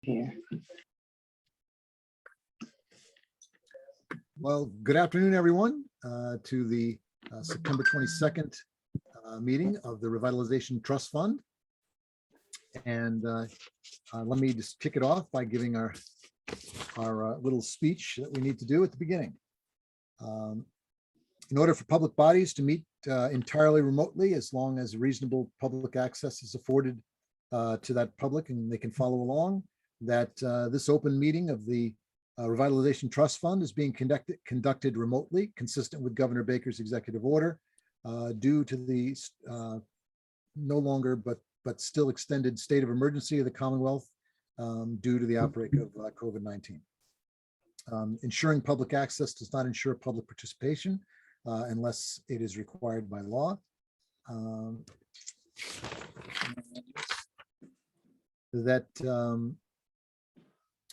Here. Well, good afternoon, everyone, to the September 22nd meeting of the Revitalization Trust Fund. And let me just kick it off by giving our little speech that we need to do at the beginning. In order for public bodies to meet entirely remotely, as long as reasonable public access is afforded to that public and they can follow along, that this open meeting of the Revitalization Trust Fund is being conducted remotely, consistent with Governor Baker's executive order, due to the no longer but still extended state of emergency of the Commonwealth due to the outbreak of COVID-19. Ensuring public access does not ensure public participation unless it is required by law.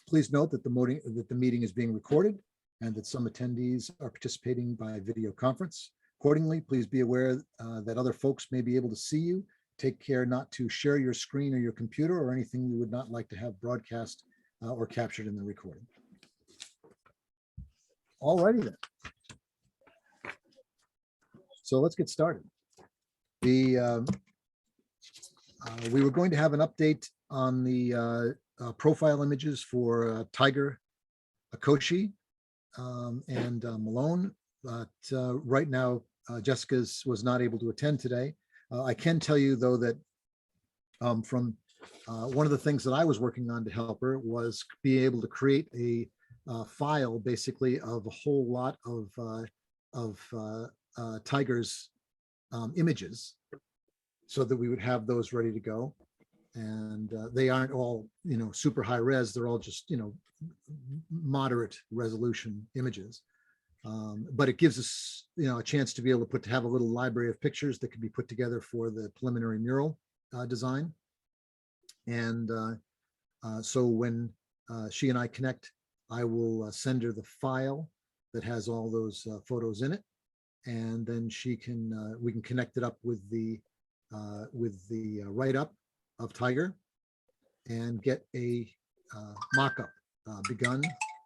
Please note that the meeting is being recorded and that some attendees are participating by video conference. Accordingly, please be aware that other folks may be able to see you. Take care not to share your screen or your computer or anything you would not like to have broadcast or captured in the recording. All righty then. So let's get started. We were going to have an update on the profile images for Tiger, Akoshi, and Malone, but right now Jessica was not able to attend today. I can tell you though that from one of the things that I was working on to help her was be able to create a file basically of a whole lot of Tiger's images so that we would have those ready to go. And they aren't all, super high res. They're all just, moderate resolution images. But it gives us, a chance to be able to have a little library of pictures that could be put together for the preliminary mural design. And so when she and I connect, I will send her the file that has all those photos in it, and then we can connect it up with the write-up of Tiger and get a mock-up begun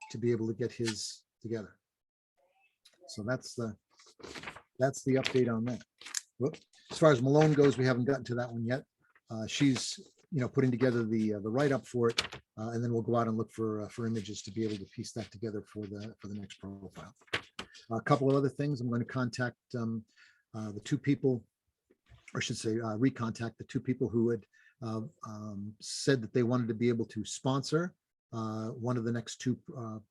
to be able to get his together. So that's the update on that. Whoop. As far as Malone goes, we haven't gotten to that one yet. She's putting together the write-up for it, and then we'll go out and look for images to be able to piece that together for the next profile. A couple of other things. I'm going to contact the two people, or I should say recontact the two people who had said that they wanted to be able to sponsor one of the next two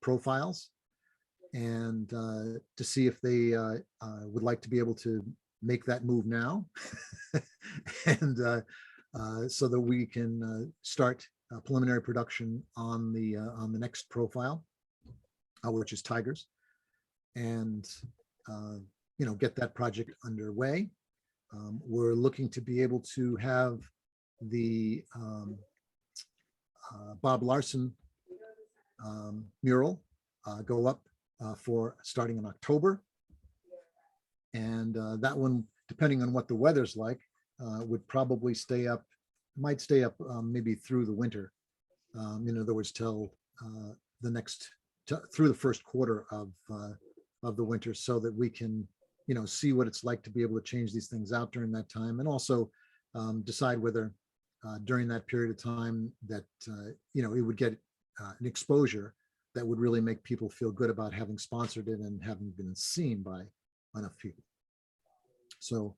profiles, and to see if they would like to be able to make that move now, and so that we can start preliminary production on the next profile, which is Tigers, and get that project underway. We're looking to be able to have the Bob Larson mural go up for starting in October. And that one, depending on what the weather's like, would probably might stay up maybe through the winter. In other words, till through the first quarter of the winter, so that we can see what it's like to be able to change these things out during that time, and also decide whether during that period of time that it would get an exposure that would really make people feel good about having sponsored it and having been seen by enough people. So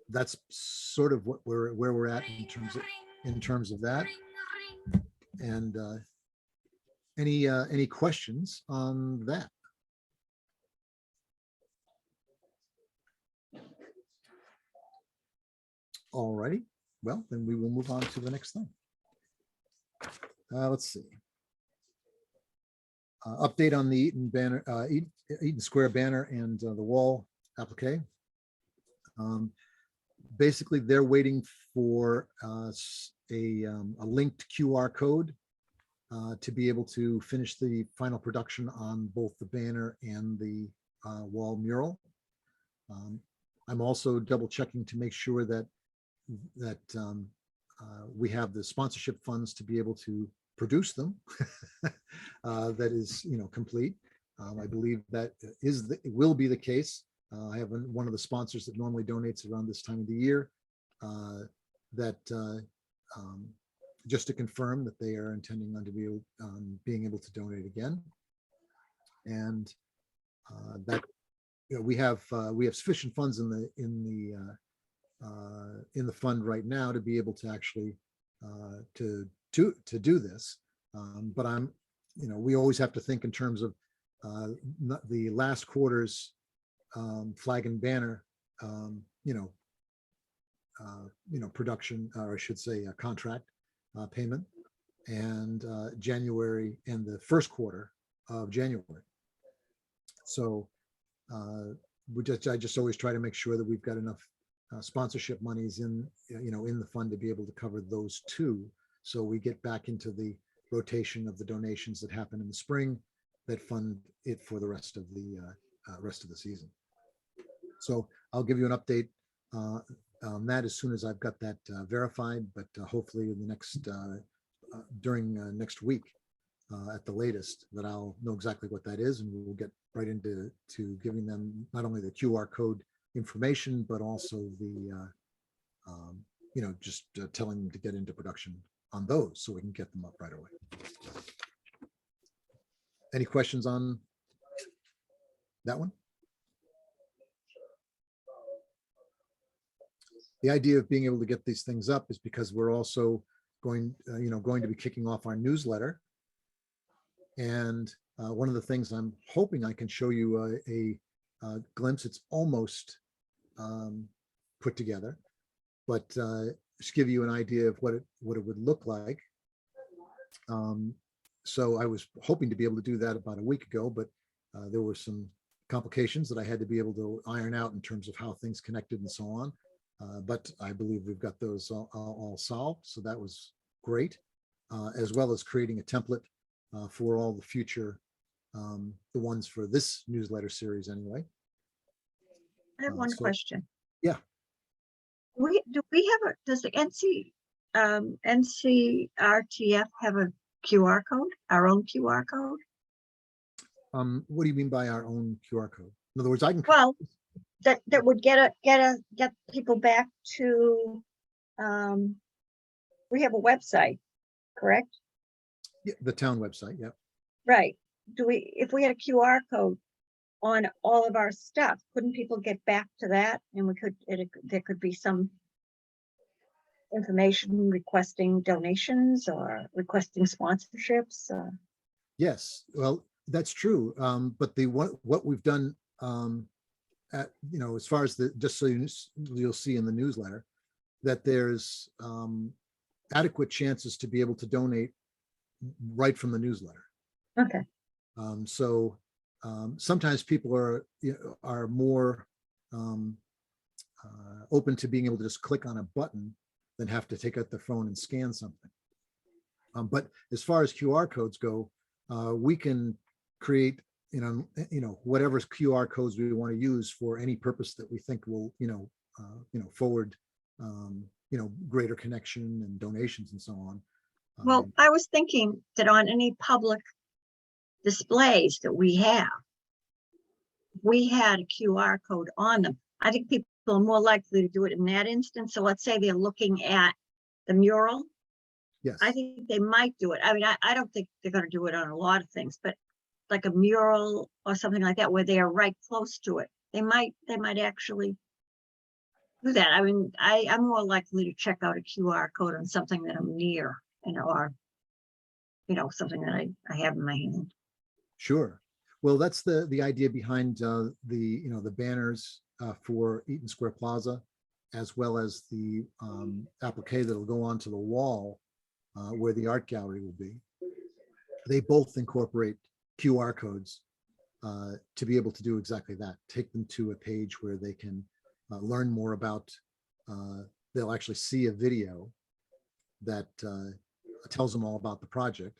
that's sort of where we're at in terms of that. And any questions on that? All righty. Well, then we will move on to the next thing. Let's see. Update on the Eaton banner, Eaton Square banner and the wall applique. Basically, they're waiting for a linked QR code to be able to finish the final production on both the banner and the wall mural. I'm also double checking to make sure that we have the sponsorship funds to be able to produce them. That is, complete. I believe that it will be the case. I have one of the sponsors that normally donates around this time of the year, that just to confirm that they are intending on to be being able to donate again, and that we have sufficient funds in the fund right now to be able to actually to do this. But we always have to think in terms of the last quarter's flag and banner, production, or I should say contract payment, and January and the first quarter of January. So I just always try to make sure that we've got enough sponsorship monies in the fund to be able to cover those two. So we get back into the rotation of the donations that happen in the spring that fund it for the rest of the season. So I'll give you an update on that as soon as I've got that verified, but hopefully in the next during next week at the latest, that I'll know exactly what that is, and we'll get right into giving them not only the QR code information, but also the just telling them to get into production on those so we can get them up right away. Any questions on that one? The idea of being able to get these things up is because we're also going to be kicking off our newsletter. And one of the things I'm hoping I can show you a glimpse, it's almost put together, but just give you an idea of what it would look like. So I was hoping to be able to do that about a week ago, but there were some complications that I had to be able to iron out in terms of how things connected and so on. But I believe we've got those all solved. So that was great, as well as creating a template for all the future, the ones for this newsletter series anyway. I have one question. Yeah. Does the NCRTF have a QR code, our own QR code? What do you mean by our own QR code? In other words, I can. Well, that would get people back to, we have a website, correct? Yeah, the town website. Yeah. Right. If we had a QR code on all of our stuff, couldn't people get back to that? And there could be some information requesting donations or requesting sponsorships. Yes, well, that's true. But what we've done, as far as just so you'll see in the newsletter, that there's adequate chances to be able to donate right from the newsletter. Okay. So sometimes people are more open to being able to just click on a button than have to take out their phone and scan something. But as far as QR codes go, we can create whatever QR codes we want to use for any purpose that we think will forward greater connection and donations and so on. Well, I was thinking that on any public displays that we had a QR code on them. I think people are more likely to do it in that instance. So let's say they're looking at the mural. Yes. I think they might do it. I mean, I don't think they're going to do it on a lot of things, but like a mural or something like that, where they are right close to it, they might actually do that. I mean, I'm more likely to check out a QR code on something that I'm near, or something that I have in my hand. Sure. Well, that's the idea behind the banners for Eaton Square Plaza, as well as the applique that'll go onto the wall where the art gallery will be. They both incorporate QR codes to be able to do exactly that. Take them to a page where they can learn more about. They'll actually see a video that tells them all about the project.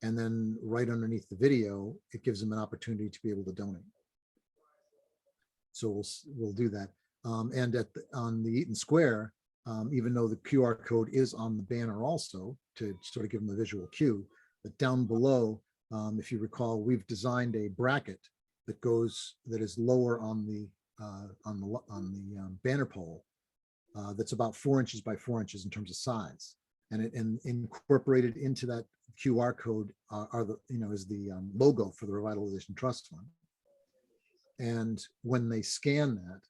And then right underneath the video, it gives them an opportunity to be able to donate. So we'll do that. And on the Eaton Square, even though the QR code is on the banner also to sort of give them the visual cue. But down below, if you recall, we've designed a bracket that is lower on the banner pole, that's about 4 inches by 4 inches in terms of size, and incorporated into that QR code is the logo for the Revitalization Trust Fund. And when they scan that,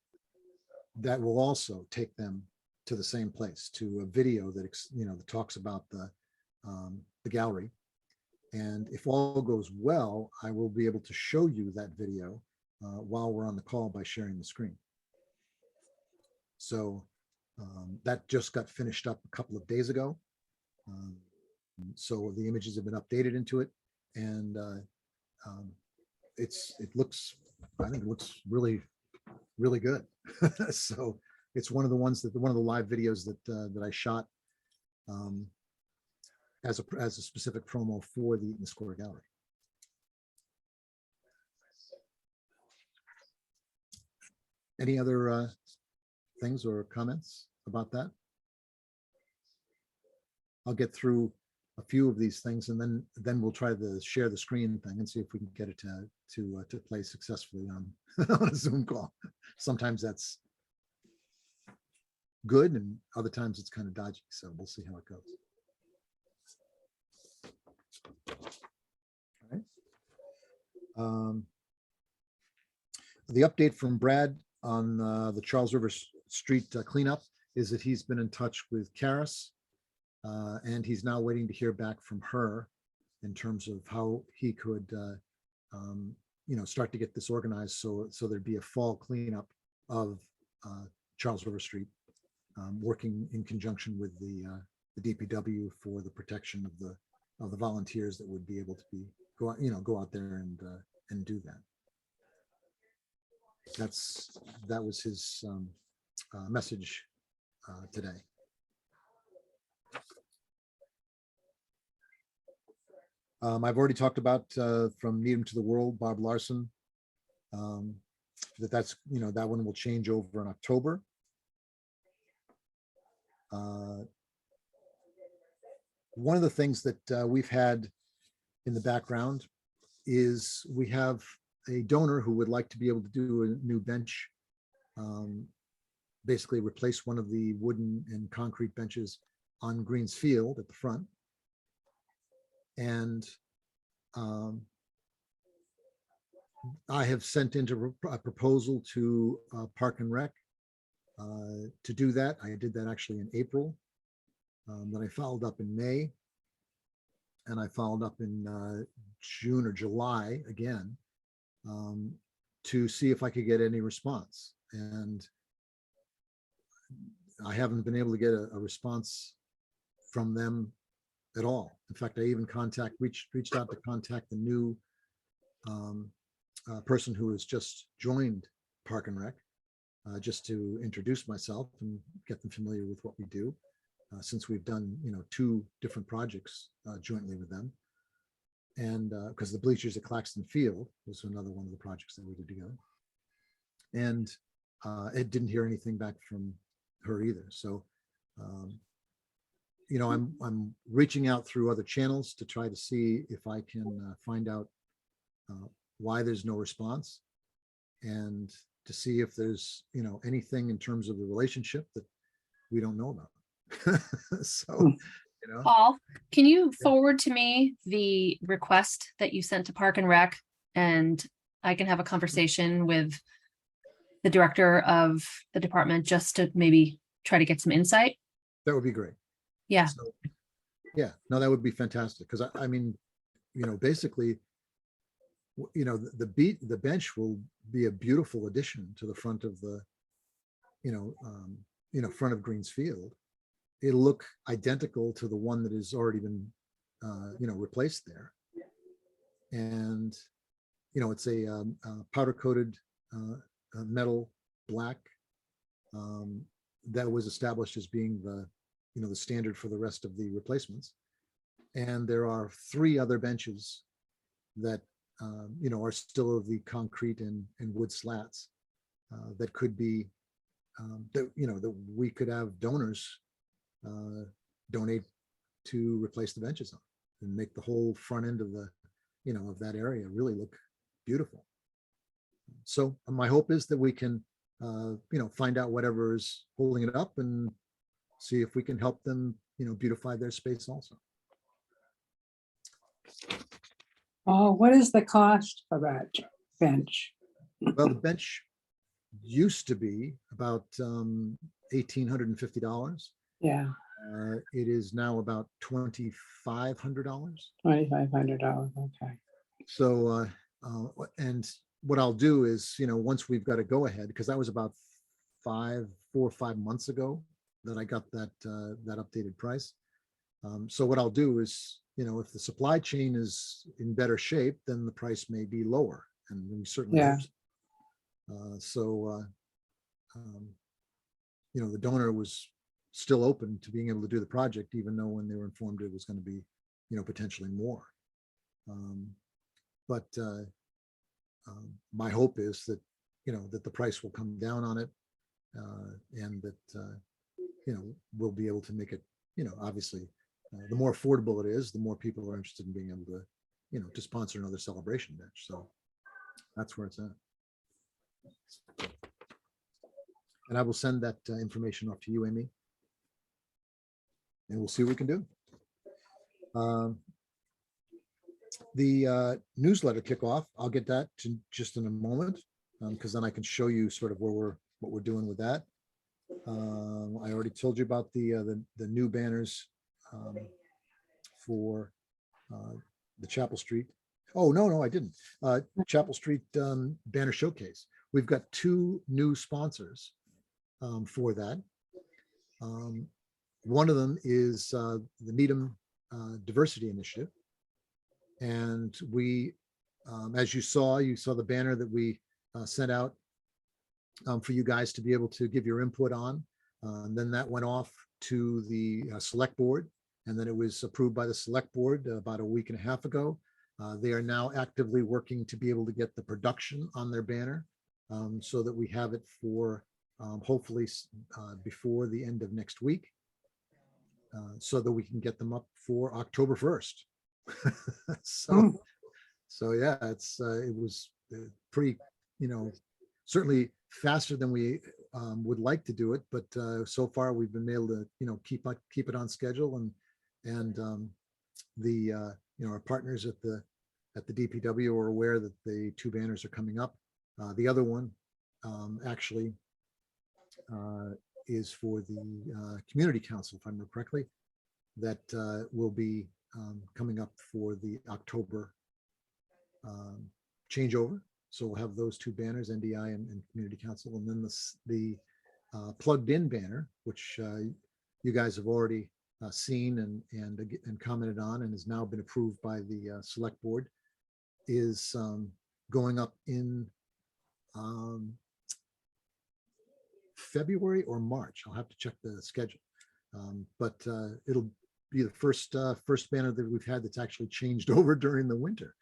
that will also take them to the same place, to a video that that talks about the gallery. And if all goes well, I will be able to show you that video while we're on the call by sharing the screen. So that just got finished up a couple of days ago. So the images have been updated into it, and I think it looks really, really good. So it's one of the live videos that I shot as a specific promo for the Eaton Square Gallery. Any other things or comments about that? I'll get through a few of these things, and then we'll try to share the screen thing and see if we can get it to play successfully on on a Zoom call. Sometimes that's good, and other times it's kind of dodgy. So we'll see how it goes. All right. The update from Brad on the Charles River Street cleanup is that he's been in touch with Karis, and he's now waiting to hear back from her in terms of how he could, start to get this organized so there'd be a fall cleanup of Charles River Street, working in conjunction with the DPW for the protection of the volunteers that would be able to go out there and do that. That was his message today. I've already talked about from Needham to the World, Bob Larson, that one will change over in October. One of the things that we've had in the background is we have a donor who would like to be able to do a new bench, basically replace one of the wooden and concrete benches on Green's Field at the front. And I have sent into a proposal to Park and Rec to do that. I did that actually in April. Then I followed up in May, and I followed up in June or July again, to see if I could get any response. And I haven't been able to get a response from them at all. In fact, I even reached out to contact the new person who has just joined Park and Rec, just to introduce myself and get them familiar with what we do, since we've done 2 different projects jointly with them. And because the bleachers at Claxton Field was another one of the projects that we did together. And it didn't hear anything back from her either. So I'm reaching out through other channels to try to see if I can find out why there's no response, and to see if there's anything in terms of the relationship that we don't know about. So Paul, can you forward to me the request that you sent to Park and Rec, and I can have a conversation with the director of the department just to maybe try to get some insight? That would be great. Yeah. So, yeah, no, that would be fantastic. Because I mean, basically, the bench will be a beautiful addition to the front of the, front of Green's Field. It'll look identical to the one that has already been, replaced there. And, it's a powder coated metal black that was established as being the standard for the rest of the replacements. And there are 3 other benches that are still of the concrete and wood slats that could be that, you know, that we could have donors donate to replace the benches on and make the whole front end of the, you know, of that area really look beautiful. So my hope is that we can, you know, find out whatever is holding it up and see if we can help them, you know, beautify their space also. Oh, what is the cost for that bench? Well, the bench used to be about $1,850. Yeah, It is now about $2,500. $2,500, okay. So, and what I'll do is, you know, once we've got to go ahead, because that was about 4 or 5 months ago that I got that that updated price. So what I'll do is, you know, if the supply chain is in better shape, then the price may be lower, and we certainly Yeah. hope so. You know, the donor was still open to being able to do the project, even though when they were informed it was going to be, you know, potentially more. But my hope is that, you know, that the price will come down on it, and that, you know, we'll be able to make it, you know, obviously, the more affordable it is, the more people are interested in being able to, you know, to sponsor another celebration bench. So that's where it's at. And I will send that information off to you, Amy. And we'll see what we can do. The newsletter kickoff, I'll get that to just in a moment, because then I can show you sort of what we're doing with that. I already told you about the new banners for the Chapel Street. Oh, no, I didn't. Chapel Street banner showcase. We've got 2 new sponsors for that. One of them is the Needham Diversity Initiative. And we, as you saw the banner that we sent out for you guys to be able to give your input on. And then that went off to the select board, and then it was approved by the select board about a week and a half ago. They are now actively working to be able to get the production on their banner, so that we have it for hopefully before the end of next week, so that we can get them up for October 1st. So yeah, it was pretty, you know, certainly faster than we would like to do it, but so far we've been able to, you know, keep it on schedule, and the you know, our partners at the DPW are aware that the 2 banners are coming up. The other one actually is for the community council, if I remember correctly, that will be coming up for the October changeover. So we'll have those 2 banners, NDI and community council, and then the plugged in banner, which you guys have already seen and commented on, and has now been approved by the select board, is going up in February or March. I'll have to check the schedule, but it'll be the first banner that we've had that's actually changed over during the winter,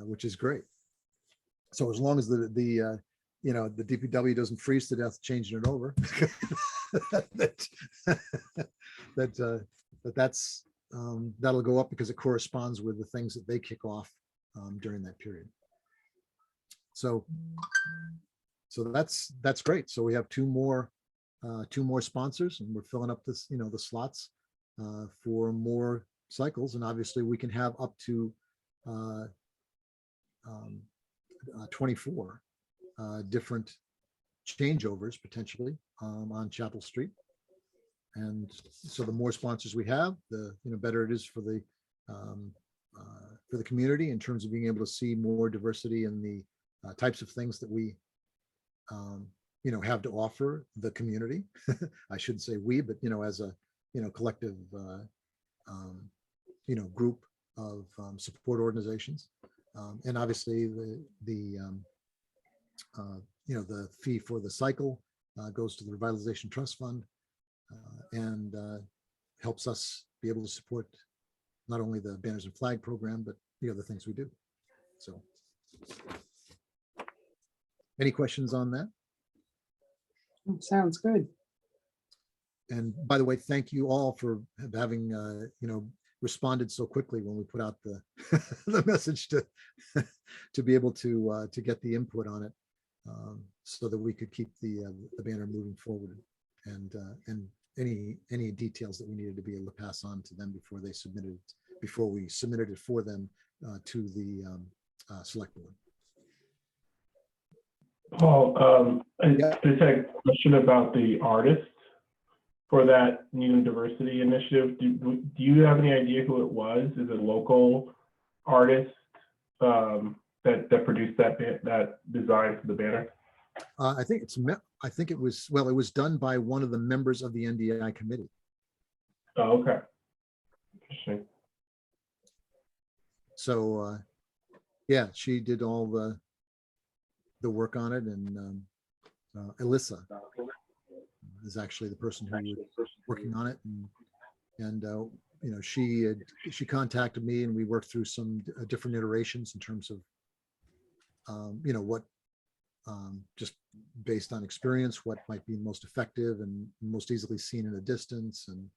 which is great. So as long as the you know, the DPW doesn't freeze to death changing it over, that's that'll go up because it corresponds with the things that they kick off during that period. So that's great. So we have 2 more sponsors, and we're filling up this, you know, the slots for more cycles, and obviously we can have up to 24 different changeovers potentially on Chapel Street. And so the more sponsors we have, the, you know, better it is for the community in terms of being able to see more diversity in the types of things that we you know, have to offer the community. I shouldn't say we, but, you know, as a, you know, collective you know, group of support organizations. And obviously the you know, the fee for the cycle goes to the Revitalization Trust Fund, and helps us be able to support not only the Banners and Flag program, but the other things we do. So any questions on that? Sounds good. And by the way, thank you all for having, responded so quickly when we put out the, the message to, to be able to get the input on it, so that we could keep the banner moving forward, and any details that we needed to be able to pass on to them before they submitted, before we submitted it for them to the select board. Paul, I Yeah. just had a question about the artist for that Needham Diversity Initiative. Do you have any idea who it was? Is it a local artist that produced that design for the banner? I think it was done by one of the members of the NDI committee. Oh, okay. Interesting. So, yeah, she did all the work on it, and Alyssa is actually the person who was working on it, and she contacted me, and we worked through some different iterations in terms of what just based on experience, what might be most effective and most easily seen in a distance, and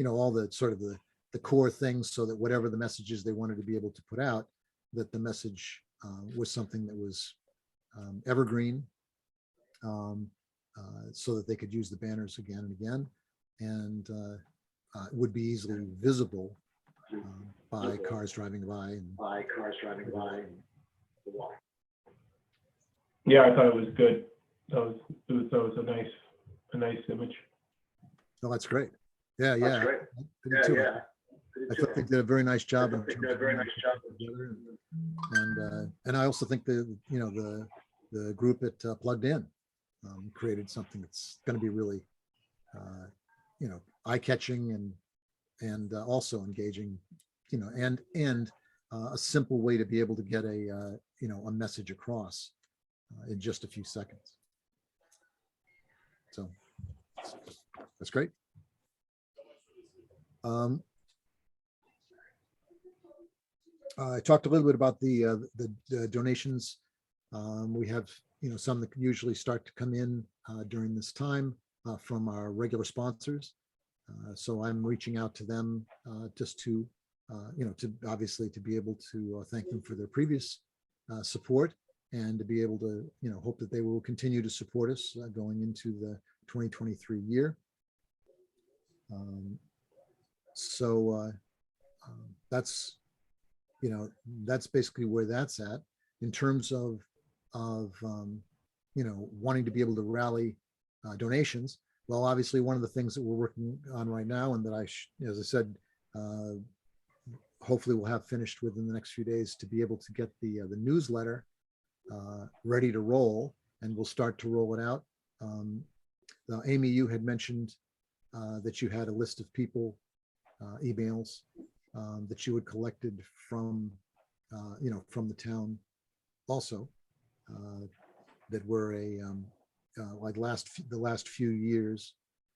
all the sort of the core things, so that whatever the messages they wanted to be able to put out, that the message was something that was evergreen, so that they could use the banners again and again, and would be easily visible by cars driving by. Yeah, I thought it was good. That was a nice image. Oh, that's great. Yeah, yeah. I did too. I thought they did a very nice job. And I also think the group at Plugged In created something that's going to be really, eye-catching and also engaging, and a simple way to be able to get a message across in just a few seconds. So that's great. I talked a little bit about the donations. We have some that usually start to come in during this time from our regular sponsors. So I'm reaching out to them just to obviously to be able to thank them for their previous support, and to be able to hope that they will continue to support us going into the 2023 year. So that's basically where that's at in terms of wanting to be able to rally donations. Well, obviously, one of the things that we're working on right now, and that as I said, hopefully we'll have finished within the next few days, to be able to get the newsletter ready to roll, and we'll start to roll it out. Amy, you had mentioned that you had a list of people, emails that you had collected from the town also, that were like the last few years,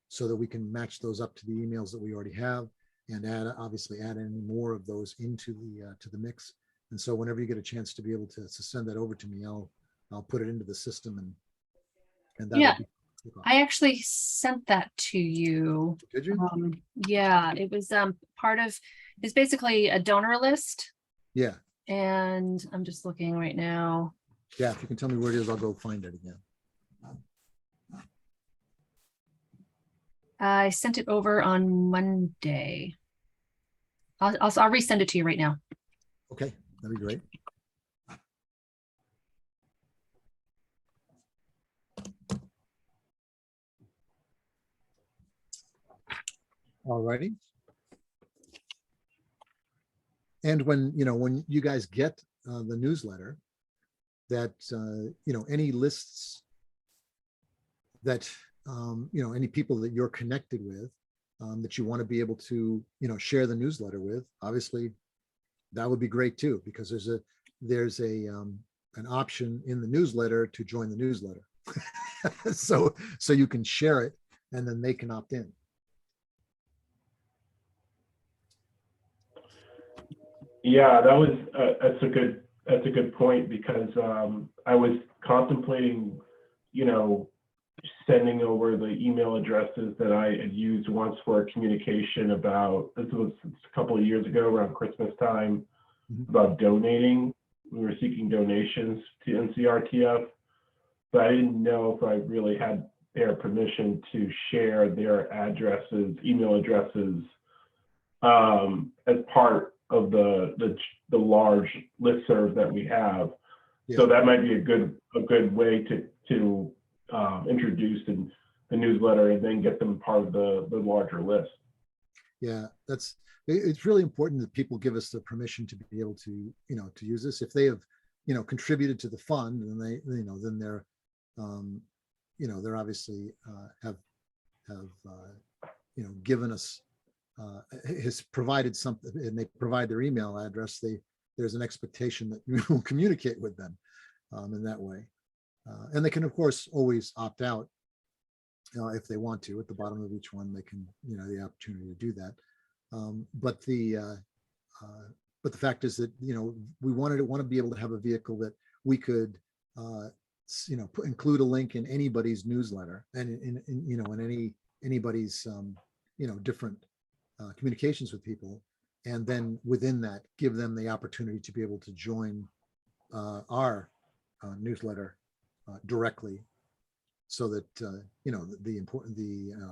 so that we can match those up to the emails that we already have, and obviously add any more of those into the mix. And so whenever you get a chance to be able to send that over to me, I'll put it into the system, and that Yeah, I actually sent that to you. Did you? Yeah, it was it's basically a donor list, Yeah. and I'm just looking right now. Yeah, if you can tell me where it is, I'll go find it again. I sent it over on Monday. I'll resend it to you right now. Okay, that'd be great. All righty. And when you guys get the newsletter, that any lists that any people that you're connected with, that you want to be able to share the newsletter with, obviously that would be great too, because there's an option in the newsletter to join the newsletter. so you can share it, and then they can opt in. Yeah, that's a good point, because I was contemplating, sending over the email addresses that I had used once for communication about, this was a couple of years ago around Christmas time, Mhm. about donating. We were seeking donations to NCRTF, but I didn't know if I really had their permission to share their addresses, email addresses, as part of the large listserv that we have. Yeah. So that might be a good way to introduce the newsletter and then get them part of the larger list. Yeah, it's really important that people give us the permission to be able to, to use this. If they have, contributed to the fund, and then they're, they're obviously have given us, has provided something, and they provide their email address, there's an expectation that we will communicate with them in that way. And they can, of course, always opt out if they want to. At the bottom of each one, they can, the opportunity to do that. But the fact is that, we want to be able to have a vehicle that we could, include a link in anybody's newsletter and in anybody's, different communications with people. And then within that, give them the opportunity to be able to join our newsletter directly, so that the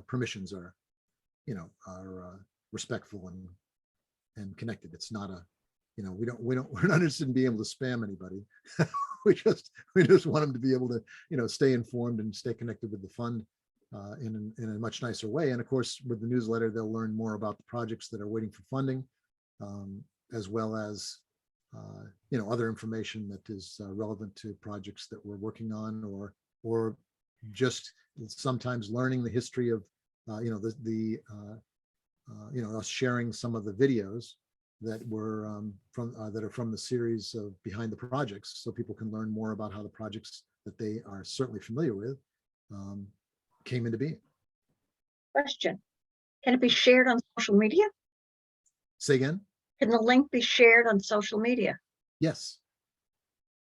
permissions are respectful and connected. It's not we're not interested in being able to spam anybody. we just want them to be able to stay informed and stay connected with the fund in a much nicer way. And of course, with the newsletter, they'll learn more about the projects that are waiting for funding, as well as other information that is relevant to projects that we're working on, or just sometimes learning the history of us sharing some of the videos that were from the series of Behind the Projects, so people can learn more about how the projects that they are certainly familiar with came into being. Question. Can it be shared on social media? Say again? Can the link be shared on social media? Yes.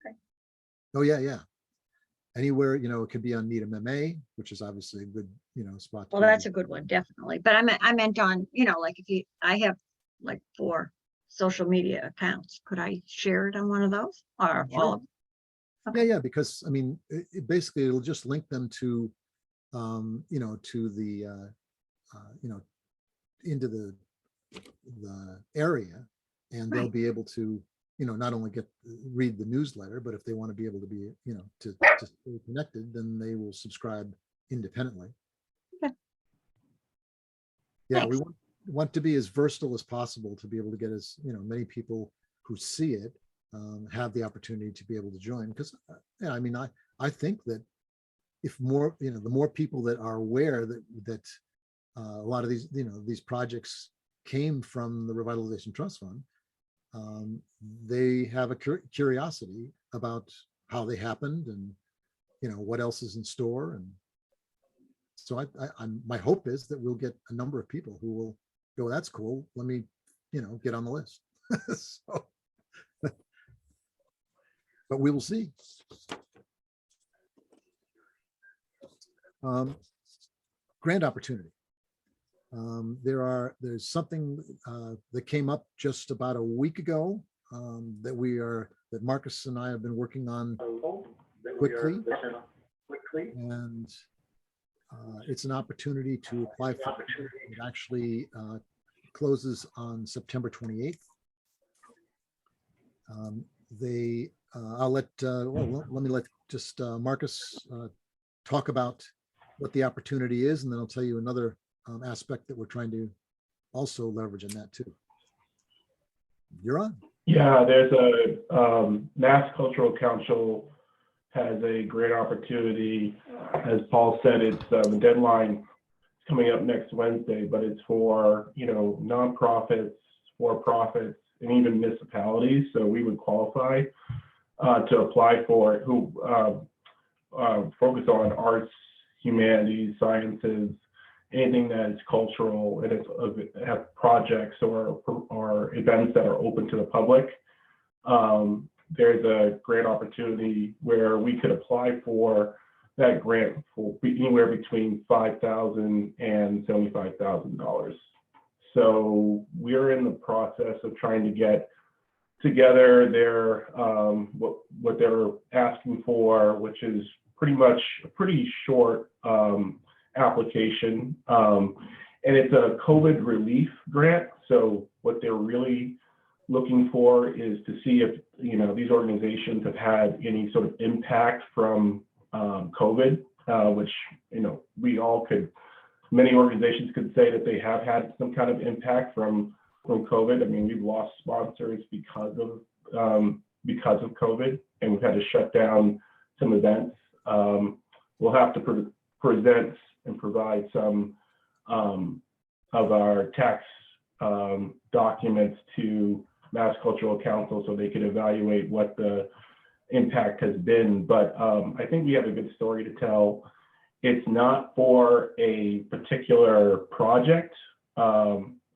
Okay. Oh yeah. Anywhere, it could be on Needham MA, which is obviously a good, spot. Well, that's a good one, definitely. But I meant on, like I have like 4 social media accounts. Could I share it on one of those or Sure. all of them? Yeah, because basically it'll just link them to, to the, into the area, and they'll Right. be able to, not only read the newsletter, but if they want to be able to be, to stay connected, then they will subscribe independently. Okay. Yeah, we Thanks. want to be as versatile as possible to be able to get as many people who see it have the opportunity to be able to join. Because I think that if more, the more people that are aware that a lot of these, these projects came from the Revitalization Trust Fund, they have a curiosity about how they happened and what else is in store. And so my hope is that we'll get a number of people who will go, that's cool, let me get on the list. So, but we will see. Grant opportunity. There's something that came up just about a week ago that Marcus and I have been working on quickly. And it's an opportunity to apply for. It actually closes on September 28th. Let me let just Marcus talk about what the opportunity is, and then I'll tell you another aspect that we're trying to also leverage in that too. You're on. Yeah, there's a Mass Cultural Council has a great opportunity. As Paul said, it's the deadline coming up next Wednesday, but it's for nonprofits, for-profits, and even municipalities. So we would qualify to apply for it, who focus on arts, humanities, sciences, anything that is cultural, and it's have projects or events that are open to the public. There's a great opportunity where we could apply for that grant will be anywhere between $5,000 and $75,000. So we're in the process of trying to get together their what they're asking for, which is pretty much a pretty short application, and it's a COVID relief grant. So what they're really looking for is to see if these organizations have had any sort of impact from COVID, which we all could. Many organizations could say that they have had some kind of impact from COVID. I mean, we've lost sponsors because of COVID, and we've had to shut down some events. We'll have to present and provide some of our tax documents to Mass Cultural Council so they can evaluate what the impact has been. But I think we have a good story to tell. It's not for a particular project.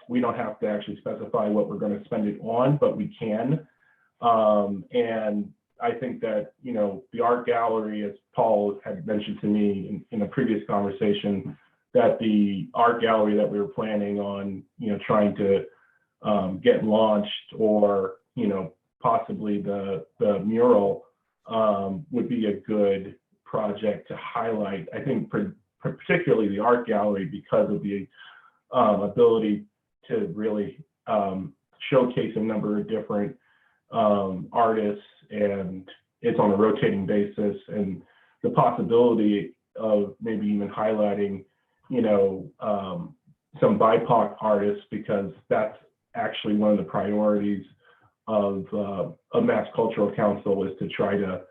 We don't have to actually specify what we're going to spend it on, but we can. And I think that, the art gallery, as Paul had mentioned to me in a previous conversation, that the art gallery that we were planning on, trying to get launched, or, possibly the mural would be a good project to highlight. I think particularly the art gallery, because of the ability to really showcase a number of different artists, and it's on a rotating basis, and the possibility of maybe even highlighting, some BIPOC artists, because that's actually one of the priorities of Mass Cultural Council, is to try to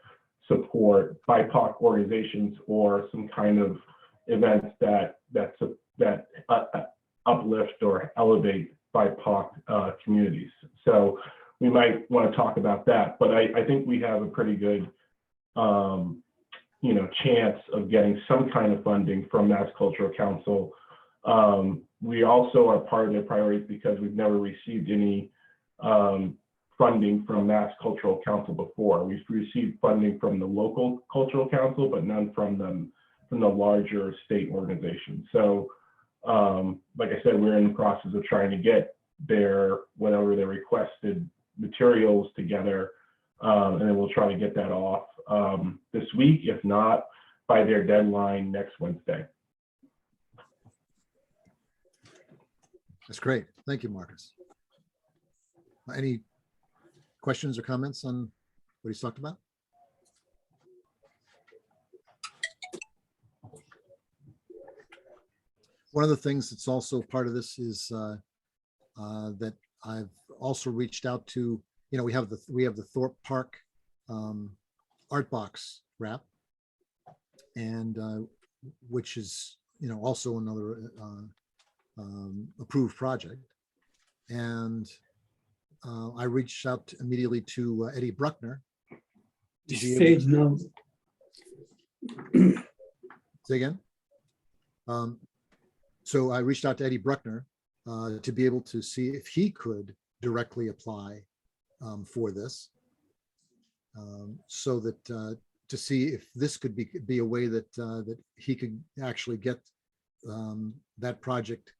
support BIPOC organizations or some kind of events that uplift or elevate BIPOC communities. So we might want to talk about that, but I think we have a pretty good chance of getting some kind of funding from Mass Cultural Council. We also are part of their priorities because we've never received any funding from Mass Cultural Council before. We've received funding from the local cultural council, but none from the larger state organization. So like I said, we're in the process of trying to get whatever their requested materials together, and then we'll try to get that off this week, if not by their deadline next Wednesday. That's great. Thank you, Marcus. Any questions or comments on what he's talked about? One of the things that's also part of this is that I've also reached out to, we have the Thorpe Park art box wrap, and which is also another approved project. And I reached out immediately to Eddie Bruckner. To be able to, say again? So I reached out to Eddie Bruckner to be able to see if he could directly apply for this, so that to see if this could be a way that that he could actually get that project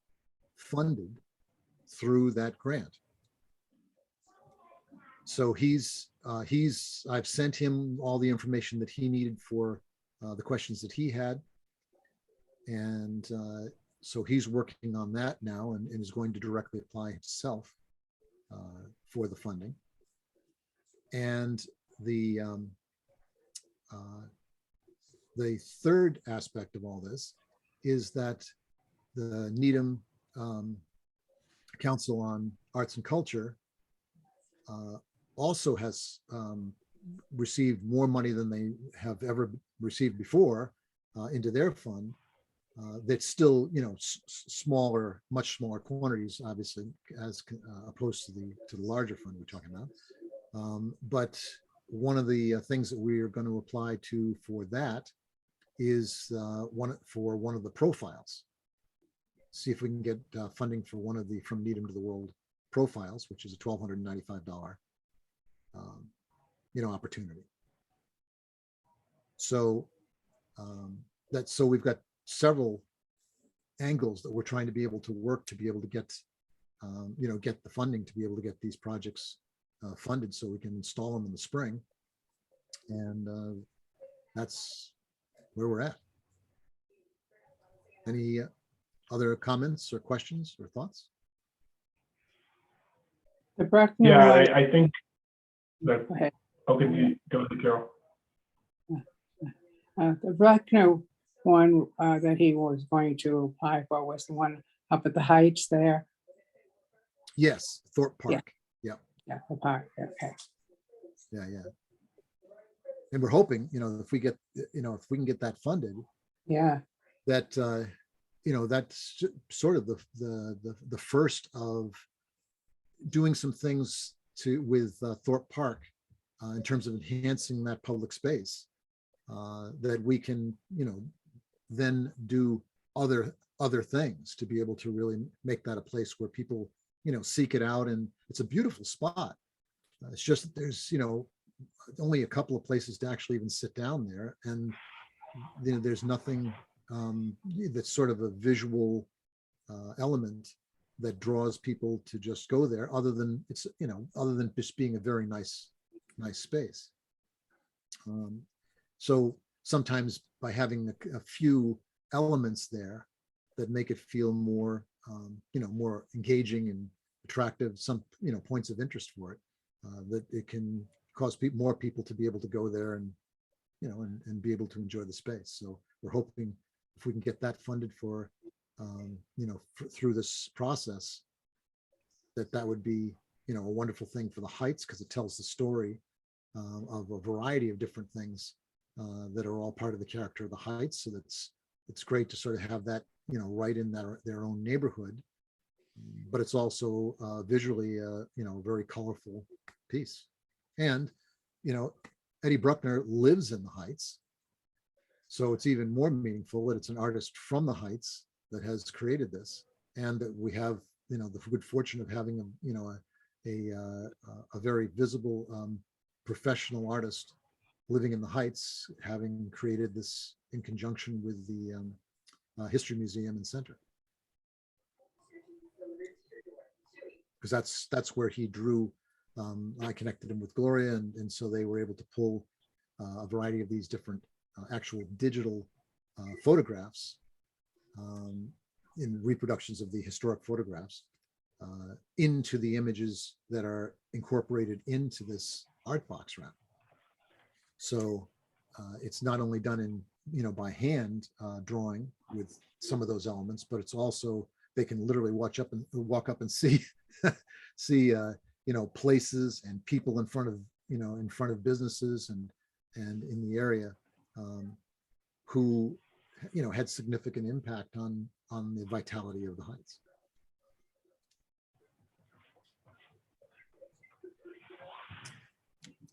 funded through that grant. So I've sent him all the information that he needed for the questions that he had, and so he's working on that now, and is going to directly apply himself for the funding. And the third aspect of all this is that the Needham Council on Arts and Culture also has received more money than they have ever received before into their fund. That's still, smaller, much smaller quantities, obviously, as opposed to the larger fund we're talking about. But one of the things that we are going to apply to for that is one of the profiles. See if we can get funding for one of the From Needham to the World profiles, which is a $1,295 opportunity. So So we've got several angles that we're trying to be able to work to be able to get, get the funding to be able to get these projects funded so we can install them in the spring. And that's where we're at. Any other comments or questions or thoughts? The Bruckner Yeah, one, I think that, go ahead. okay, you go ahead, Carol. The Bruckner one that he was going to apply for was the one up at the Heights there. Yes, Thorpe Yeah. Park. Yeah, the park, okay. Yeah. And we're hoping, if we get, if we can get that funded, Yeah, that, that's sort of the first of doing some things with Thorpe Park in terms of enhancing that public space that we can, then do other things to be able to really make that a place where people, seek it out. And it's a beautiful spot. It's just that there's, only a couple of places to actually even sit down there. And there's nothing that's sort of a visual element that draws people to just go there other than other than just being a very nice space. So sometimes by having a few elements there that make it feel more, more engaging and attractive, some, points of interest for it, that it can cause more people to be able to go there and, and be able to enjoy the space. So we're hoping if we can get that funded for, through this process, that would be, a wonderful thing for the Heights, because it tells the story of a variety of different things that are all part of the character of the Heights. So it's great to sort of have that, right in their own neighborhood, but it's also visually, a very colorful piece. And, Eddie Bruckner lives in the Heights. So it's even more meaningful that it's an artist from the Heights that has created this, and that we have, the good fortune of having a very visible professional artist living in the Heights, having created this in conjunction with the History Museum and Center. Because that's where he drew. I connected him with Gloria, and so they were able to pull a variety of these different actual digital photographs in reproductions of the historic photographs into the images that are incorporated into this art box wrap. So it's not only done in, by hand drawing with some of those elements, but it's also, they can literally walk up and see, places and people in front of businesses and in the area who, had significant impact on the vitality of the Heights.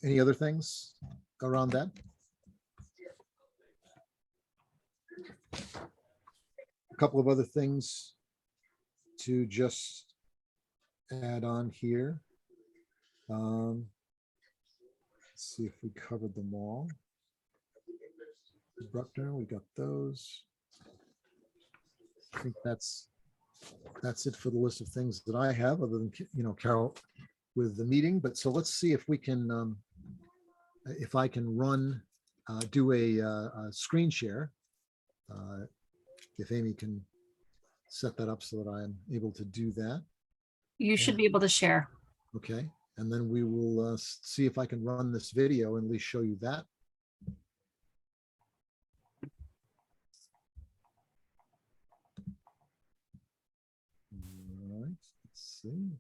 Any other things around that? A couple of other things to just add on here. Let's see if we covered them all. Bruckner, we got those. I think that's it for the list of things that I have, other than, Carol with the meeting. But so let's see if we can, if I can do a screen share. If Amy can set that up so that I'm able to do that. You should be able to share. Okay. And then we will see if I can run this video and at least show you that. All right, let's see.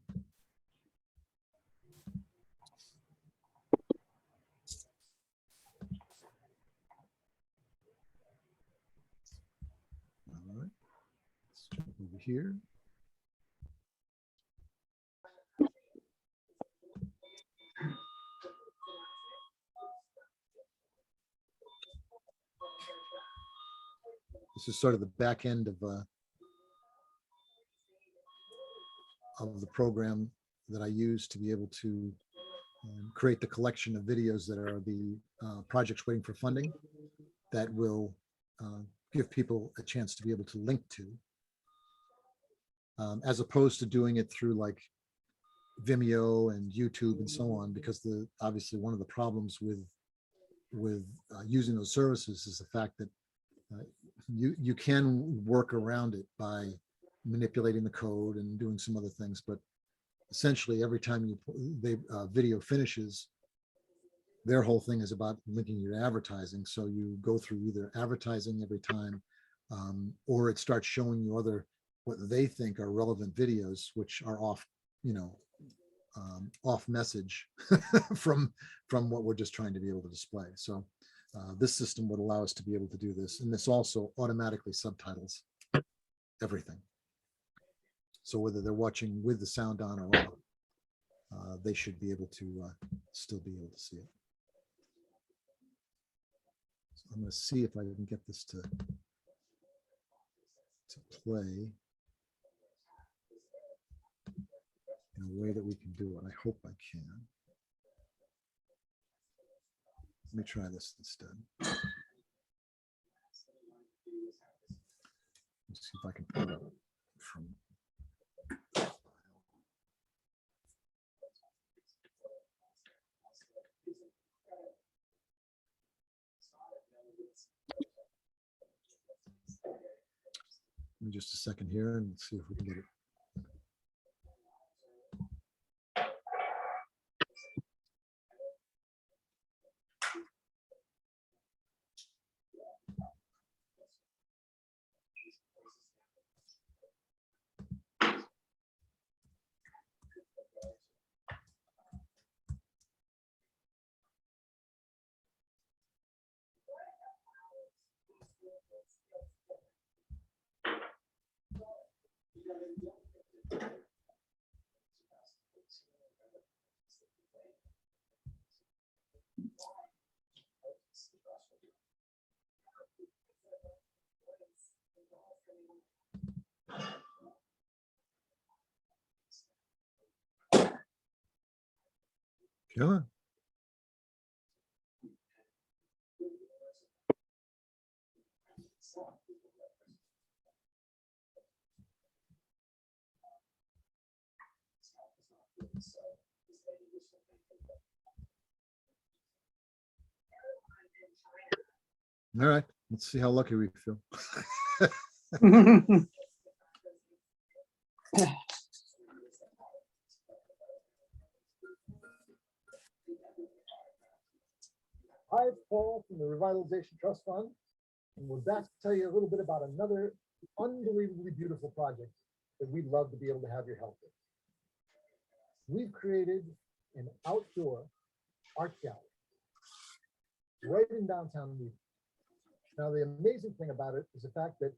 All right, let's jump over here. This is sort of the back end of the program that I use to be able to create the collection of videos that are the projects waiting for funding that will give people a chance to be able to link to, as opposed to doing it through like Vimeo and YouTube and so on, because obviously one of the problems with using those services is the fact that you can work around it by manipulating the code and doing some other things, but essentially every time video finishes, their whole thing is about linking you to advertising. So you go through either advertising every time, or it starts showing you what they think are relevant videos, which are off message from what we're just trying to be able to display. So this system would allow us to be able to do this. And this also automatically subtitles everything. So whether they're watching with the sound on or off, they should be able to still be able to see it. So I'm going to see if I can get this to play in a way that we can do it. I hope I can. Let me try this instead. Let's see if I can pull it up from. Give me just a second here and see if we can get it. Come on. All right, let's see how lucky we feel. Hi, it's Paul from the Revitalization Trust Fund, and we're back to tell you a little bit about another unbelievably beautiful project that we'd love to be able to have your help with. We've created an outdoor art gallery right in downtown Needham. Now, the amazing thing about it is the fact that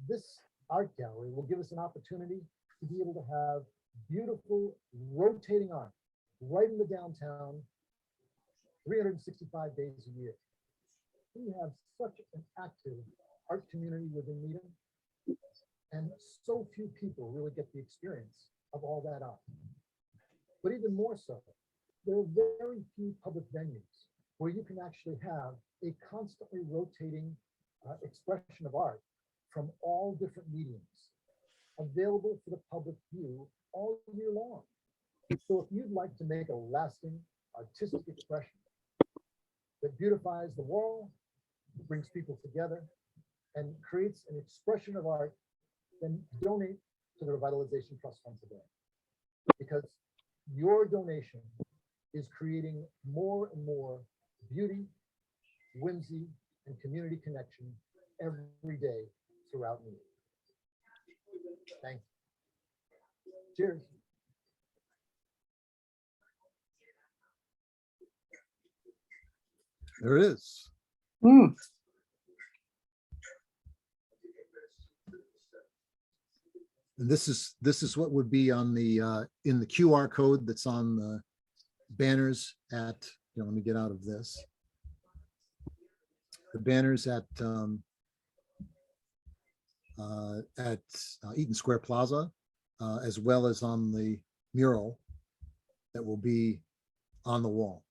this art gallery will give us an opportunity to be able to have beautiful rotating art right in the downtown 365 days a year. We have such an active art community within Needham, and so few people really get the experience of all that art. But even more so, there are very few public venues where you can actually have a constantly rotating expression of art from all different mediums available for the public view all year long. So if you'd like to make a lasting artistic expression that beautifies the wall, brings people together, and creates an expression of art, then donate to the Revitalization Trust Fund today. Because your donation is creating more and more beauty, whimsy, and community connection every day throughout Needham. Thank you. Cheers. There it is. Mm. And this is what would be on the in the QR code that's on the banners at, let me get out of this. The banners at Eaton Square Plaza, as well as on the mural that will be on the wall.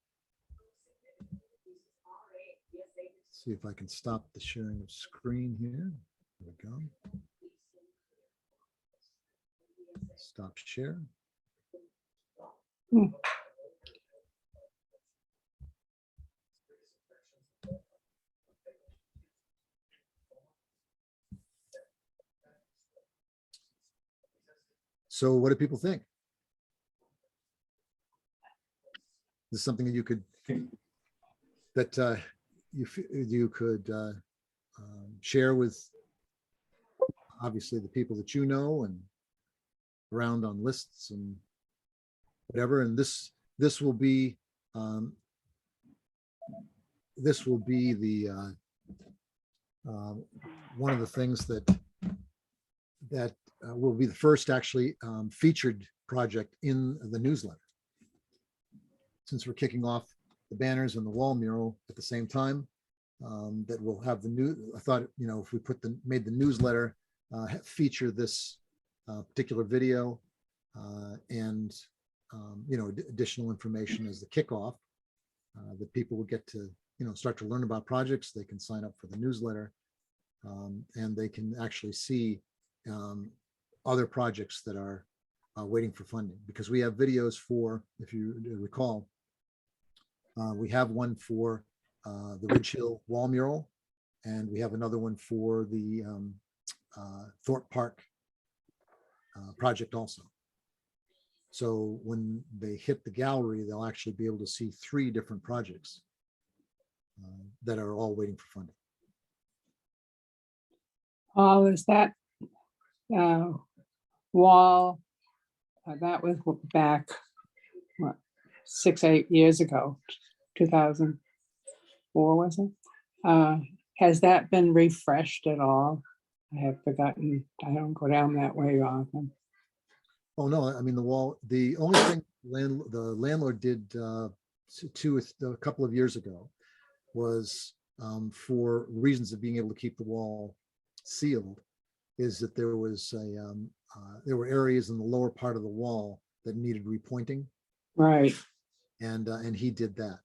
See if I can stop the sharing of screen here. There we go. Stop share. Hmm. So what do people think? This is something that you could, that you could share with obviously the people that you know and around on lists and whatever. And this will be the one of the things that will be the first actually featured project in the newsletter. Since we're kicking off the banners and the wall mural at the same time, that we'll have the new, I thought, you know, if we made the newsletter feature this particular video and, you know, additional information as the kickoff, that people will get to, you know, start to learn about projects. They can sign up for the newsletter and they can actually see other projects that are waiting for funding, because we have videos for, if you recall, we have one for the Ridge Hill wall mural, and we have another one for the Thorpe Park project also. So when they hit the gallery, they'll actually be able to see 3 different projects that are all waiting for funding. Paul, is that wall, that was back, what, 6, 8 years ago, 2004, was it? Has that been refreshed at all? I have forgotten. I don't go down that way often. Oh, no, I mean, the wall, the only thing the landlord did a couple of years ago was for reasons of being able to keep the wall sealed, is that there was there were areas in the lower part of the wall that needed repointing, Right, and he did that.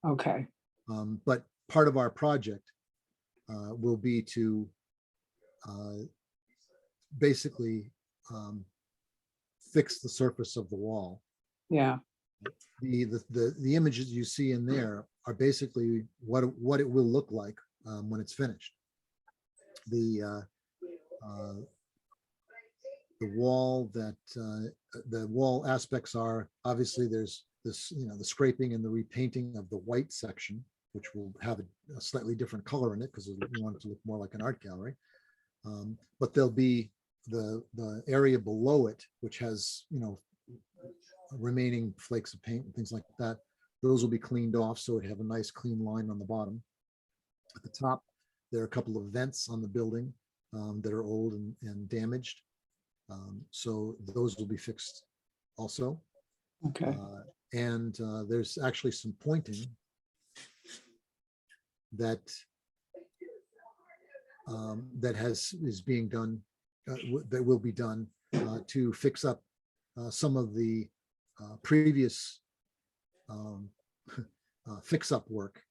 okay, But part of our project will be to basically fix the surface of the wall. yeah, The images you see in there are basically what it will look like when it's finished. The wall the wall aspects are, obviously there's this, you know, the scraping and the repainting of the white section, which will have a slightly different color in it because we want it to look more like an art gallery. But there'll be the area below it, which has, you know, remaining flakes of paint and things like that. Those will be cleaned off, so it have a nice clean line on the bottom. At the top, there are a couple of vents on the building that are old and damaged. So those will be fixed also. okay, And there's actually some pointing that is being done, that will be done to fix up some of the previous fix-up work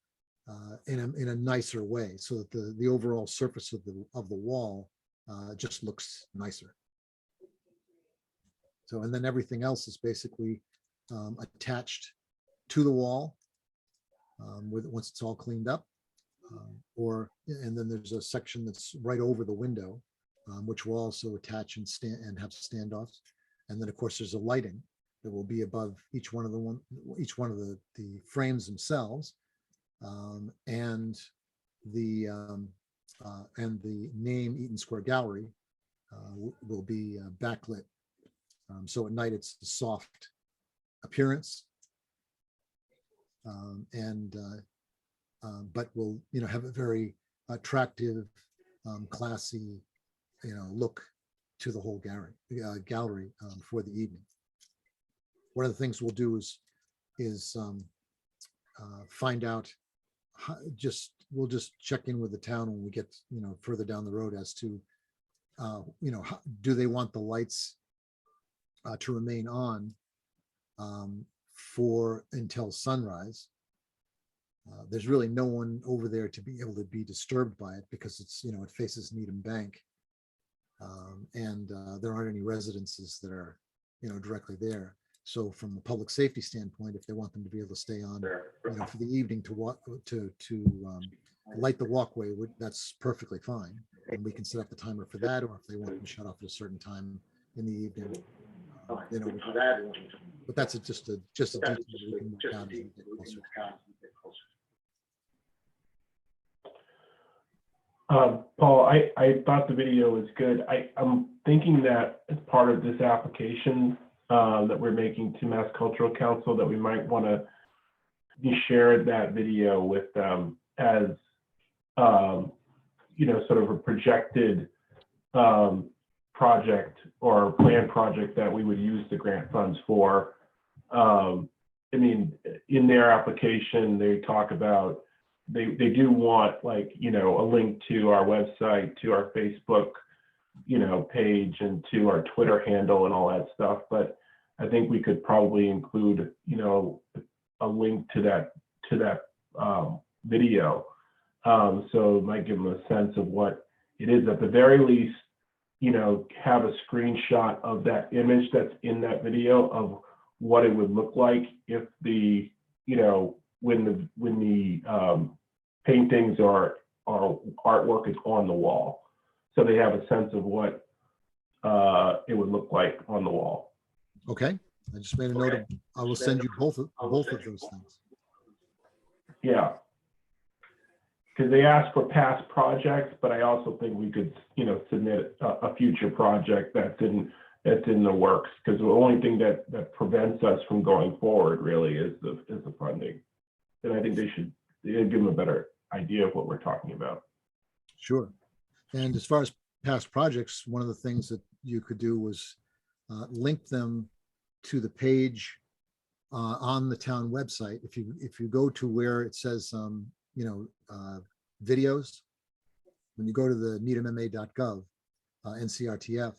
in a nicer way, so that the overall surface of the wall just looks nicer. So, and then everything else is basically attached to the wall once it's all cleaned up. And then there's a section that's right over the window, which will also attach and have standoffs. And then, of course, there's a lighting that will be above each one of the frames themselves, and the name Eaton Square Gallery will be backlit. So at night it's a soft appearance, but will, you know, have a very attractive, classy, you know, look to the whole gallery for the evening. One of the things we'll do is find out we'll just check in with the town when we get, you know, further down the road as to you know, do they want the lights to remain on for until sunrise, there's really no one over there to be able to be disturbed by it because it's, it faces Needham Bank. And there aren't any residences that are, directly there. So from a public safety standpoint, if they want them to be able to stay on, for the evening to walk, to light the walkway, that's perfectly fine. And we can set up the timer for that, or if they want them shut off at a certain time in the evening. But that's just a detail that we can work out as we get closer. Paul, I thought the video was good. I'm thinking that as part of this application that we're making to Mass Cultural Council, that we might want to share that video with them as, sort of a projected project or planned project that we would use the grant funds for. In their application, they talk about, they do want a link to our website, to our Facebook, page, and to our Twitter handle and all that stuff. But I think we could probably include, a link to that video. So it might give them a sense of what it is. At the very least, have a screenshot of that image that's in that video of what it would look like if the, when the paintings or artwork is on the wall. So they have a sense of what it would look like on the wall. Okay, I just made a note of, I will send you both of those things. Yeah. Because they asked for past projects, but I also think we could, submit a future project that's in the works. Because the only thing that prevents us from going forward really is the funding. And I think they should give them a better idea of what we're talking about. Sure. And as far as past projects, one of the things that you could do was link them to the page on the town website. If you go to where it says, videos, when you go to the needhamma.gov, NCRTF,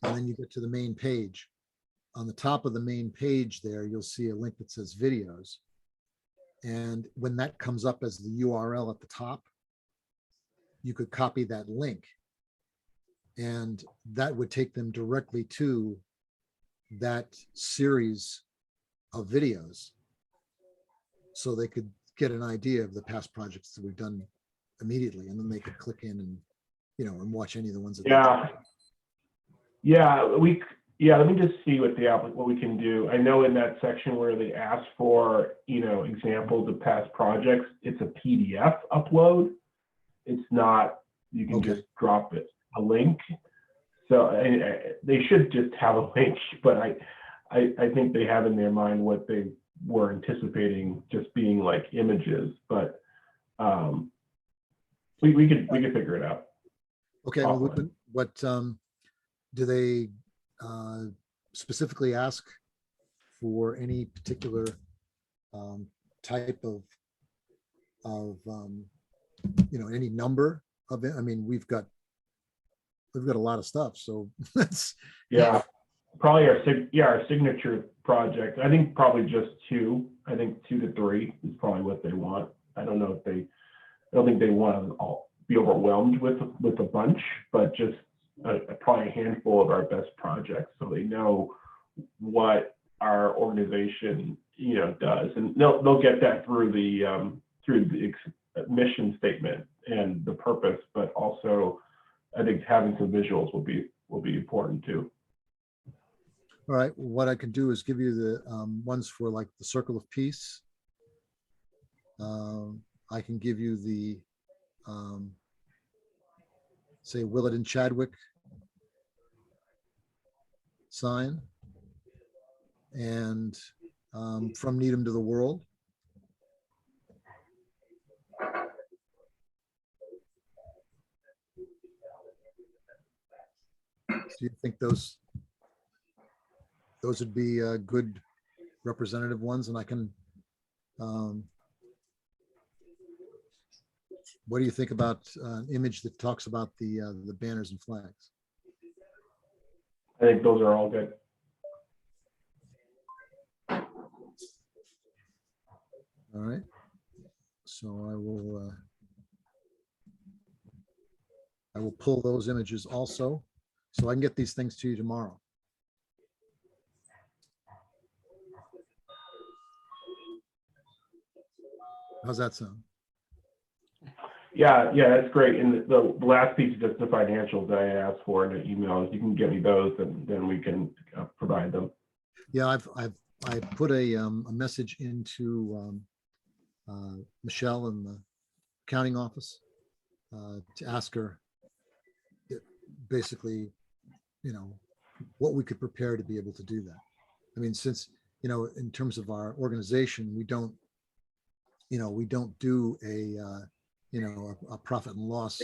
and then you get to the main page. On the top of the main page there, you'll see a link that says videos. And when that comes up as the URL at the top, you could copy that link. And that would take them directly to that series of videos. So they could get an idea of the past projects that we've done immediately. And then they could click in and, and watch any of the ones that let me just see what we can do. I know in that section where they ask for, examples of past projects, it's a PDF upload. It's not, you can just drop it, a link. So they should just have a link, but I think they have in their mind what they were anticipating just being like images, but we could figure it out. Okay, well, what do they specifically ask for any particular type of any number of it? I mean, we've got a lot of stuff, so that's probably our signature project. I think probably just 2. I think 2 to 3 is probably what they want. I don't think they want to all be overwhelmed with a bunch, but just probably a handful of our best projects, so they know what our organization does, and they'll get that through the mission statement and the purpose, but also I think having some visuals will be important too. all right. What I can do is give you the ones for like the Circle of Peace. I can give you the say Willett and Chadwick sign, and from Needham to the World. Do you think those would be good representative ones? And I can, what do you think about an image that talks about the banners and flags? I think those are all good. All All right. So I will pull those images also, so I can get these things to you tomorrow. How's that sound? Yeah, that's great. And the last piece is just the financials that I asked for in the email. If you can get me those, then we can provide them. Yeah, I put a message into Michelle in the accounting office to ask her basically, what we could prepare to be able to do that. I mean, since, in terms of our organization, we don't do a profit and loss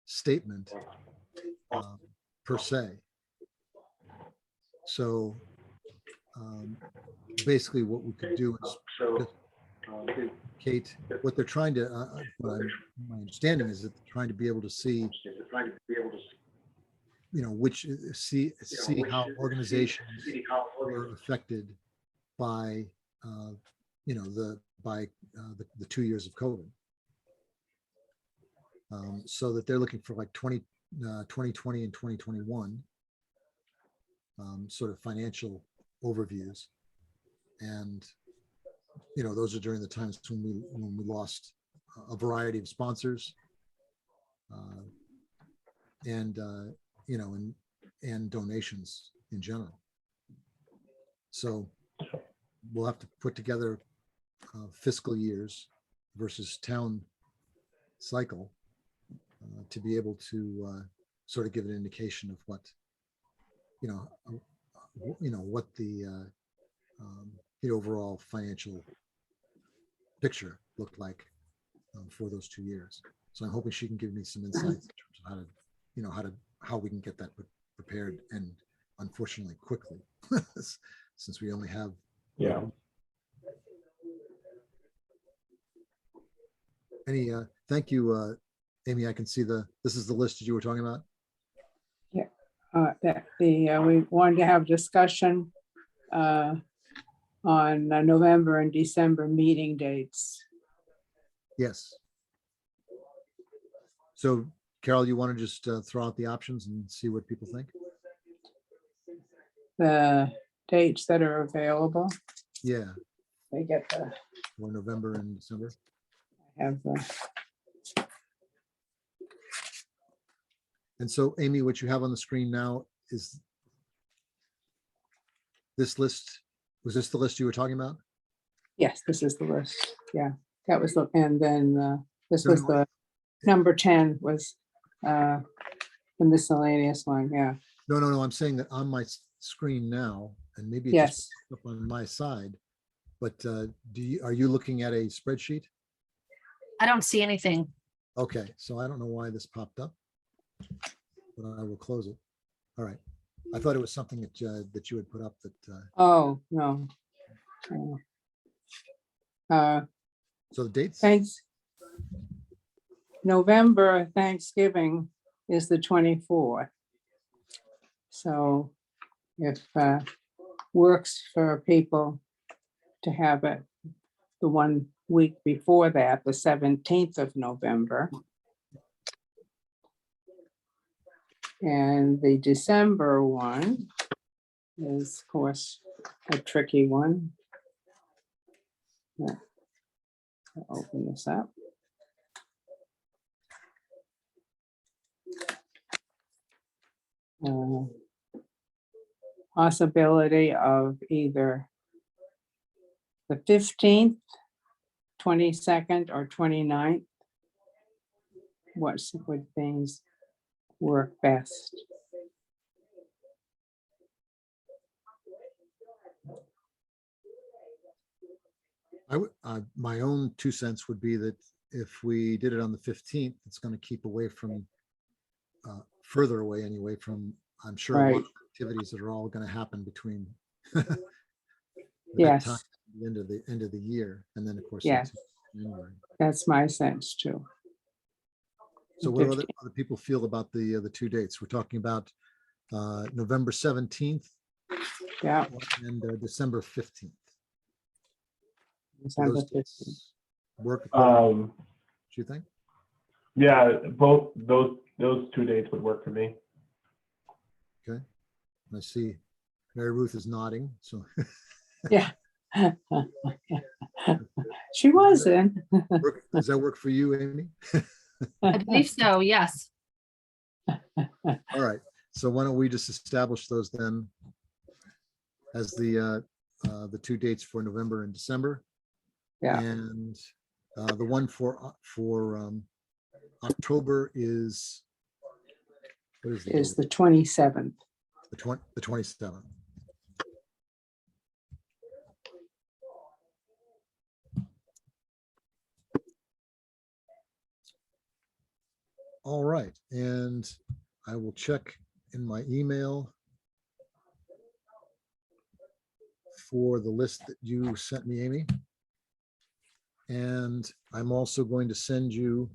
statement per se. So basically what we could do is just, Kate, what they're trying to, my understanding is that they're trying to be able to see, see how organizations were affected by, the 2 years of COVID. So that they're looking for like 2020 and 2021 sort of financial overviews. And, those are during the times when we lost a variety of sponsors and donations in general. So we'll have to put together fiscal years versus town cycle to be able to sort of give an indication of what, what the overall financial picture looked like for those 2 years. So I'm hoping she can give me some insights in terms of how we can get that prepared, and unfortunately quickly, since we only have. Yeah. Thank you, Amy. I can see this is the list that you were talking about. We wanted to have discussion on November and December meeting dates. Yes. So Carol, you want to just throw out the options and see what people think? The dates that are available. Yeah. They get the, Or November and December. have the, And so, Amy, what you have on the screen now is this list. Was this the list you were talking about? yes, this is the list. Yeah, that was the, and then this No, was no. the number 10 was the miscellaneous one. Yeah. No. I'm saying that on my screen now, and maybe it just Yes. up on my side. But are you looking at a spreadsheet? I don't see anything. Okay, so I don't know why this popped up, but I will close it. All right. I thought it was something that you had put up that. Oh, no. So the dates. Thanks. November Thanksgiving is the 24th. So if works for people to have it the 1 week before that, the 17th of November. And the December one is, of course, a tricky one. Yeah. I'll open this up. Possibility of either the 15th, 22nd, or 29th. What would things work best? I would, my own 2 cents would be that if we did it on the 15th, it's going to keep away from, further away anyway from, I'm sure, a lot of activities that are all going to happen between that Yes. time, the end of the year, and then of course Yes. into January. That's my sense too. So what do other people feel about the 2 dates? We're talking about November 17th Yeah. and December 15th. December Those 15th. dates work, do you think? Yeah, both those 2 dates would work for me. Okay. I see Mary Ruth is nodding, so. Yeah. She was in. Does that work for you, Amy? I believe so, yes. All right, so why don't we just establish those then as the 2 dates for November and December? Yeah. And the one for October is, what is Is the the 27th. 27th? All right, and I will check in my email for the list that you sent me, Amy. And I'm also going to send you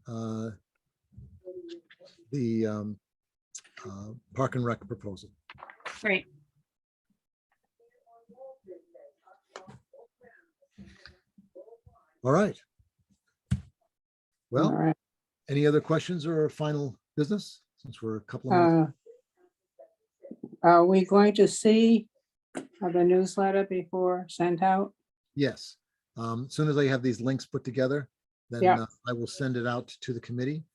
the Park and Rec proposal. Great. All right. All Well, right. any other questions or final business, since we're a couple of minutes? Are we going to see the newsletter before sent out? Yes. As soon as I have these links put together, then Yeah. I will send it out to the committee.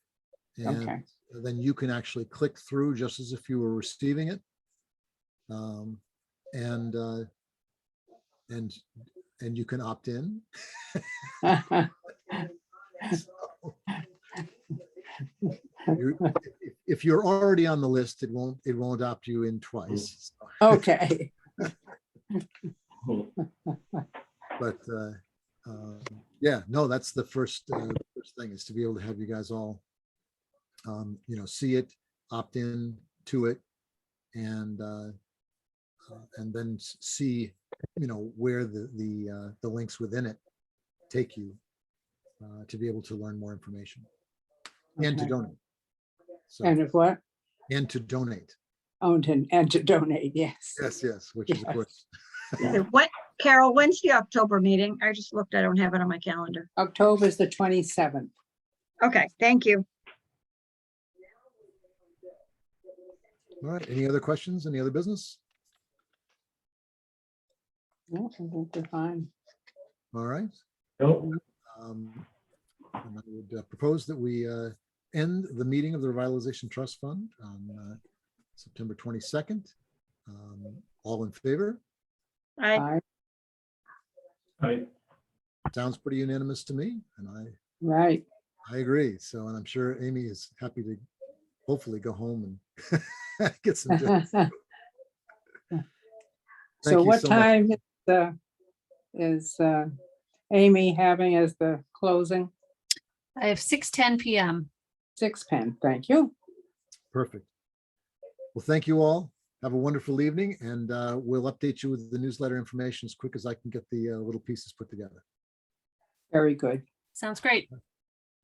And Okay. then you can actually click through just as if you were receiving it. And you can opt in. If you're already on the list, it won't opt you in twice. Okay. But yeah, no, that's the first thing, is to be able to have you guys all see it, opt in to it, and then see where the links within it take you to be able to learn more information and to Okay. donate. So, And if what? and to donate. Oh, and to donate, yes. Yes, which is of Yes. course. Yeah. What, Carol, when's the October meeting? I just looked, I don't have it on my calendar. October is the 27th. Okay, thank you. All right, any other questions, any other business? Yeah, I think we're fine. All right. Nope. And I would propose that we end the meeting of the Revitalization Trust Fund on September 22nd. All in favor? I, Aye. Sounds pretty unanimous to me, and Right. I agree. So, and I'm sure Amy is happy to hopefully go home and get some. So Thank you what so much. time is Amy having as the closing? I have 6:10 PM. 6:10. Thank you. Perfect. Well, thank you all. Have a wonderful evening, and we'll update you with the newsletter information as quick as I can get the little pieces put together. Very good. Sounds great.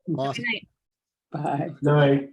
Good Awesome. night. Bye. Night.